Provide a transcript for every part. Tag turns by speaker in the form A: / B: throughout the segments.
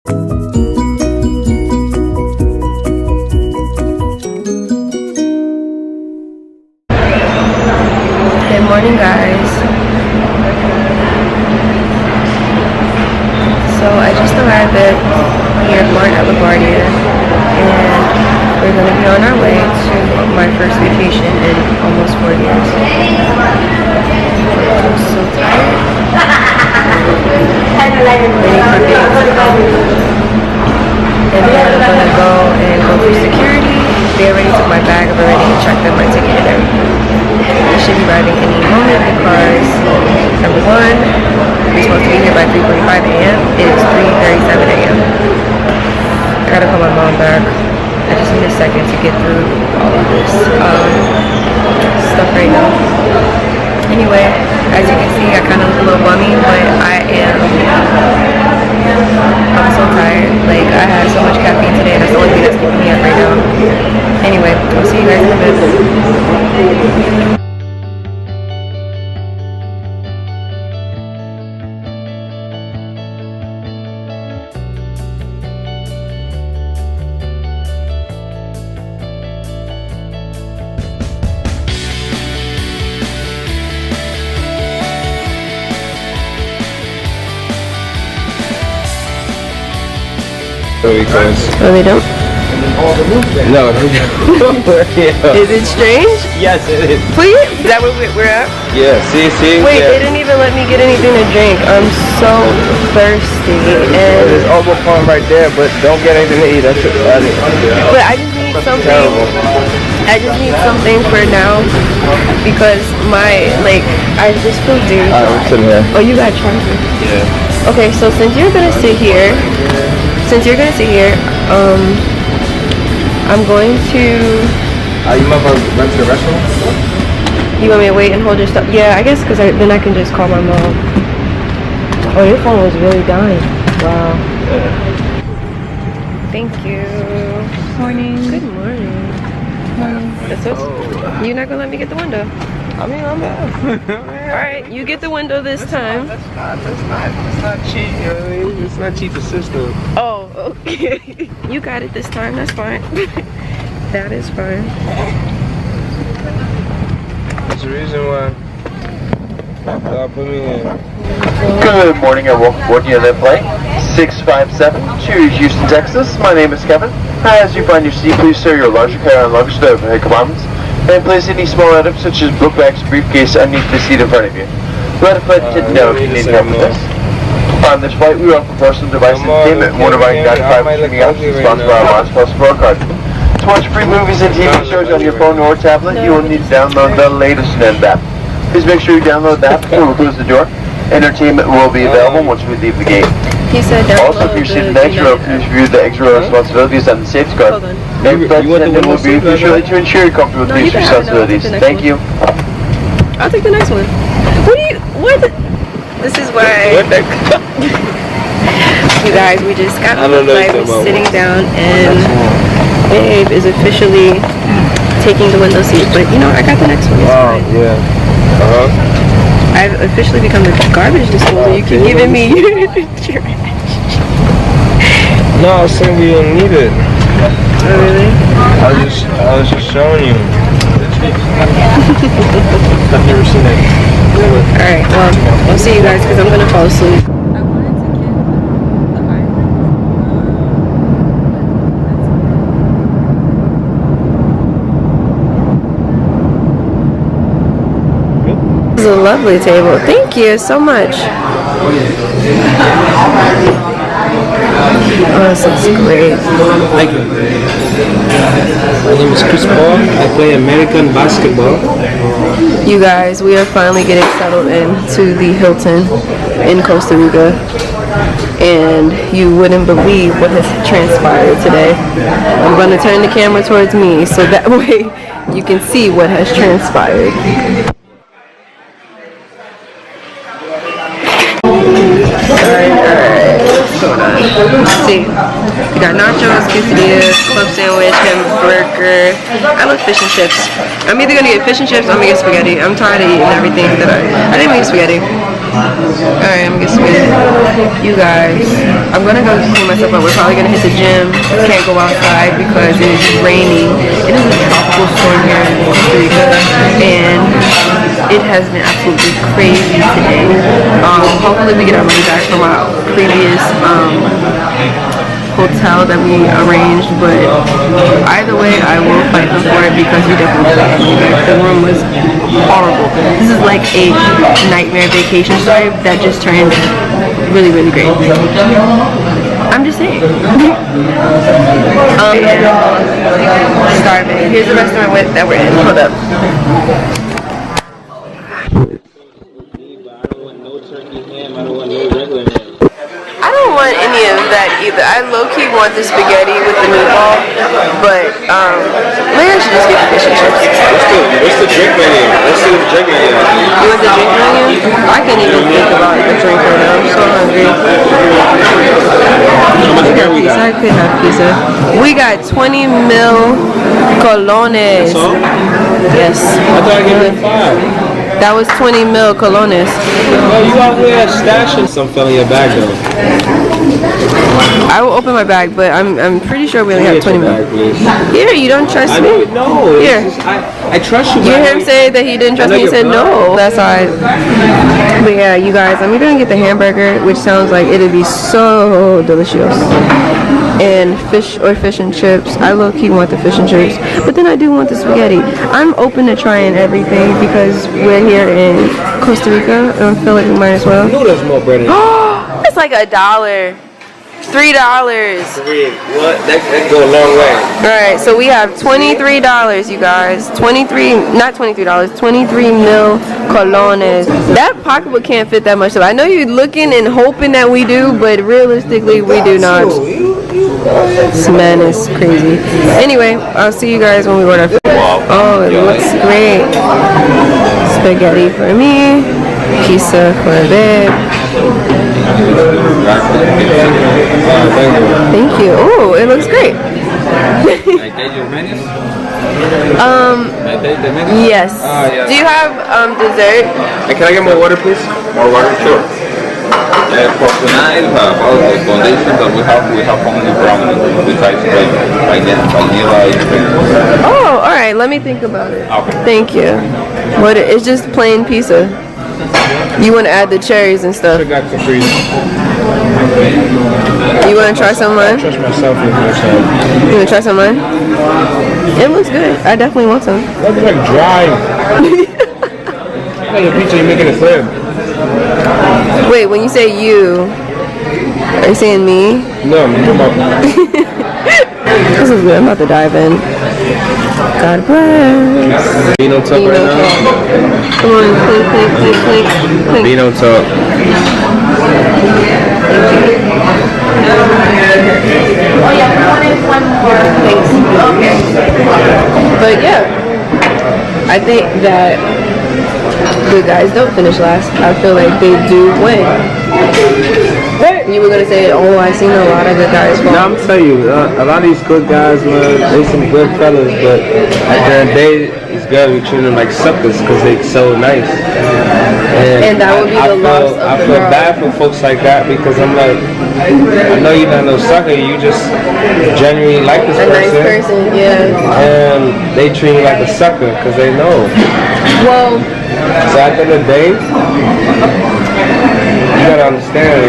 A: Good morning, guys. So I just arrived at airport at LaGuardia, and we're going to be on our way to my first vacation in almost 4 years. I'm so tired. Waiting for Dave to come. And then I'm going to go and go through security. They already took my bag. I've already checked in my ticket and everything. We should be arriving any moment because, number one, we're supposed to be here by 3:45 a.m. It is 3:37 a.m. I gotta call my mom back. I just need a second to get through all of this stuff right now. Anyway, as you can see, I kind of look a little bummy, but I'm so tired. Like, I had so much caffeine today, and that's the only thing that's keeping me up right now. Anyway, I'll see you guys in a bit. Oh, they don't?
B: No.
A: Is it strange?
B: Yes, it is.
A: Please? Is that where we're at?
B: Yeah, see?
A: Wait,
B: yeah.
A: they didn't even let me get anything to drink. I'm so thirsty. And
B: There's Oval Farm right there, but don't get anything to eat. That's it.
A: but I just need something. I just need something for now because I just feel dizzy.
B: Alright, we're sitting here.
A: Oh, you got charger?
B: Yeah.
A: Okay, so since you're gonna sit here, I'm going to.
B: You might want to run to the restaurant?
A: You want me to wait and hold your stuff? Yeah, I guess because then I can just call my mom. Oh, your phone was really dying. Wow.
B: Yeah.
A: Thank you.
C: Morning.
A: Good morning. That's so. You're not gonna let me get the window.
B: I mean, I'm
A: All right, you get the window this time.
B: That's not cheap. You know what I mean? It's not cheap to system.
A: Oh, okay. You got it this time. That's fine. That is fine.
B: That's the reason why y'all put me in.
D: Good morning and welcome aboard United Flight 657 to Houston, Texas. My name is Kevin. As you find your seat, please stow your larger carry-on luggage to overhead compartments and place any small items such as book bags, briefcase underneath the seat in front of you. Let a flight attendant know if you need help with this. On this flight, we offer personal device entertainment. One of our 95 streaming options sponsored by our Miles Plus Scorecard. To watch free movies and TV shows on your phone or tablet, you will need to download the latest Ned app. Please make sure you download the app before we close the door. Entertainment will be available once we leave the gate.
A: He said
D: Also, if you're seated in the extra row, please review the extra row responsibilities and the safety card. Every flight attendant will be with you shortly to ensure you're comfortable with these responsibilities. Thank you.
A: I'll take the next one. What? This is why. You guys, we just got on the flight, we're sitting down, and Babe is officially taking the window seat. But you know, I got the next one.
B: Wow, yeah.
A: I've officially become the garbage disposal. You keep giving me trash.
B: No, I was saying we don't need it.
A: Oh, really?
B: I was just showing you. I've never seen it.
A: Alright, well, I'll see you guys because I'm gonna fall asleep. This is a lovely table. Thank you so much. Oh, this looks great.
E: Thank you. My name is Chris Paul. I play American basketball.
A: You guys, we are finally getting settled into the Hilton in Costa Rica. And you wouldn't believe what has transpired today. I'm going to turn the camera towards me so that way you can see what has transpired. Let's see. We got nachos, quesadillas, club sandwich, hamburger. I love fish and chips. I'm either gonna get fish and chips or I'm gonna get spaghetti. I'm tired of eating everything that I didn't even eat spaghetti. Alright, I'm gonna get spaghetti. You guys, I'm gonna go clean myself up. We're probably gonna hit the gym. Can't go outside because it is raining. It is a tropical storm here in Costa Rica, and it has been absolutely crazy today. Hopefully we get our money back from our previous hotel that we arranged, but either way I will fight them for it because we definitely got our money back. The room was horrible. This is like a nightmare vacation story that just turned really, really great. I'm just saying. Starving. Here's the restaurant that we're in. Hold up. I don't want any of that either. I low-key want the spaghetti with the meatball, but maybe I should just get the fish and chips.
B: What's the drink menu? Let's see what the drink menu is.
A: You want the drink menu? I can't even think about the drink right now. I'm so hungry.
B: How much beer we got?
A: I could have pizza. We got 20 mil colones.
B: That's all?
A: Yes.
B: I thought I gave you 5.
A: That was 20 mil colones.
B: Oh, you out here stashing some fell in your bag though.
A: I will open my bag, but I'm pretty sure we only have 20 mil.
B: Bag, please.
A: Here, you don't trust me?
B: No.
A: Here.
B: I trust you.
A: You hear him say that he didn't trust me? He said no. That's alright. But yeah, you guys, I'm gonna get the hamburger, which sounds like it'd be so delicious. And fish and chips. I low-key want the fish and chips, but then I do want the spaghetti. I'm open to trying everything because we're here in Costa Rica, and I feel like we might as well.
B: I know there's more bread in it.
A: It's like $1. $3.
B: What? That go a long way.
A: Alright, so we have $23, you guys. Not $23, 23 mil colones. That pocketbook can't fit that much stuff. I know you're looking and hoping that we do, but realistically, we do not. This man is crazy. Anyway, I'll see you guys when we order food. Oh, it looks great. Spaghetti for me. Pizza for a bit. Thank you. Oh, it looks great. Yes.
B: Yeah.
A: Do you have dessert?
B: And can I get more water, please? More water? Sure.
C: For tonight, all the foundations that we have only brown besides vanilla.
A: Oh, all right. Let me think about it.
C: Okay.
A: Thank you. What? It's just plain pizza. You want to add the cherries and stuff?
B: I got Capri.
A: You want to try some of mine?
B: I trust myself with this.
A: You want to try some of mine? It looks good. I definitely want some.
B: That's like dry. Like a pizza you make in a crib.
A: Wait, when you say you, are you saying me?
B: No, I'm talking about.
A: This is good. I'm about to dive in. God bless.
B: Beano talk right now.
A: Come on, clink, clink, clink, clink, clink.
B: Beano talk.
A: Thanks. Okay. But yeah, I think that good guys don't finish last. I feel like they do win. You were gonna say, oh, I've seen a lot of good guys fall.
B: Now I'm telling you, a lot of these good guys, man, they some good fellas, but at the end of the day, these girls we treat them like suckers because they so nice.
A: And that would be the loss of
B: I
A: the
B: feel
A: girl.
B: bad for folks like that because I'm like, I know you're not no sucker, you just genuinely like this
A: A nice
B: person.
A: person, yeah.
B: And they treat you like a sucker because they know.
A: Well,
B: So at the end of the day, you gotta understand,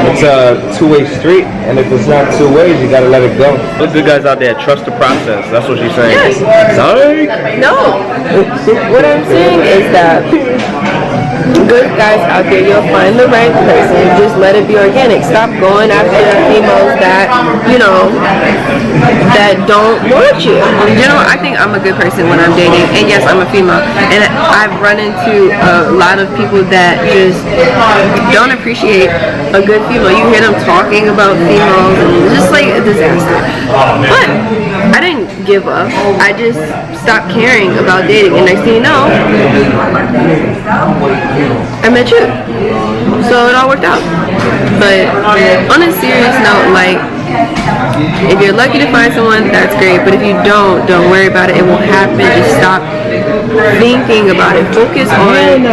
B: it's a two-way street, and if it's not two ways, you gotta let it go. The good guys out there, trust the process. That's what she's saying.
A: yes.
B: Psych!
A: No. What I'm saying is that good guys out there, you'll find the right person. Just let it be organic. Stop going after females that, that don't want you. I think I'm a good person when I'm dating. And yes, I'm a female. And I've run into a lot of people that just don't appreciate a good female. You hear them talking about females and it's just like a disaster. But I didn't give up. I just stopped caring about dating. And next thing you know, I met you. So it all worked out. But on a serious note, like, if you're lucky to find someone, that's great. But if you don't worry about it. It will happen. Just stop thinking about it. Focus on.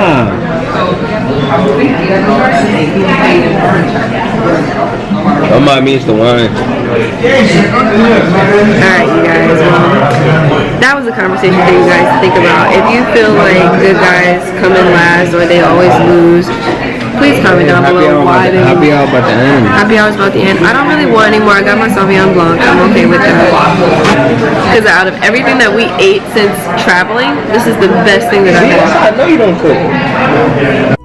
B: That might means the wine.
A: Alright, you guys. Well, that was a conversation for you guys to think about. If you feel like good guys come in last or they always lose, please comment down below why they
B: Happy hour about the end.
A: Happy hour's about the end. I don't really want anymore. I got my Sauvignon Blanc. I'm okay with that. Because out of everything that we ate since traveling, this is the best thing that I've had.
B: I know you don't cook.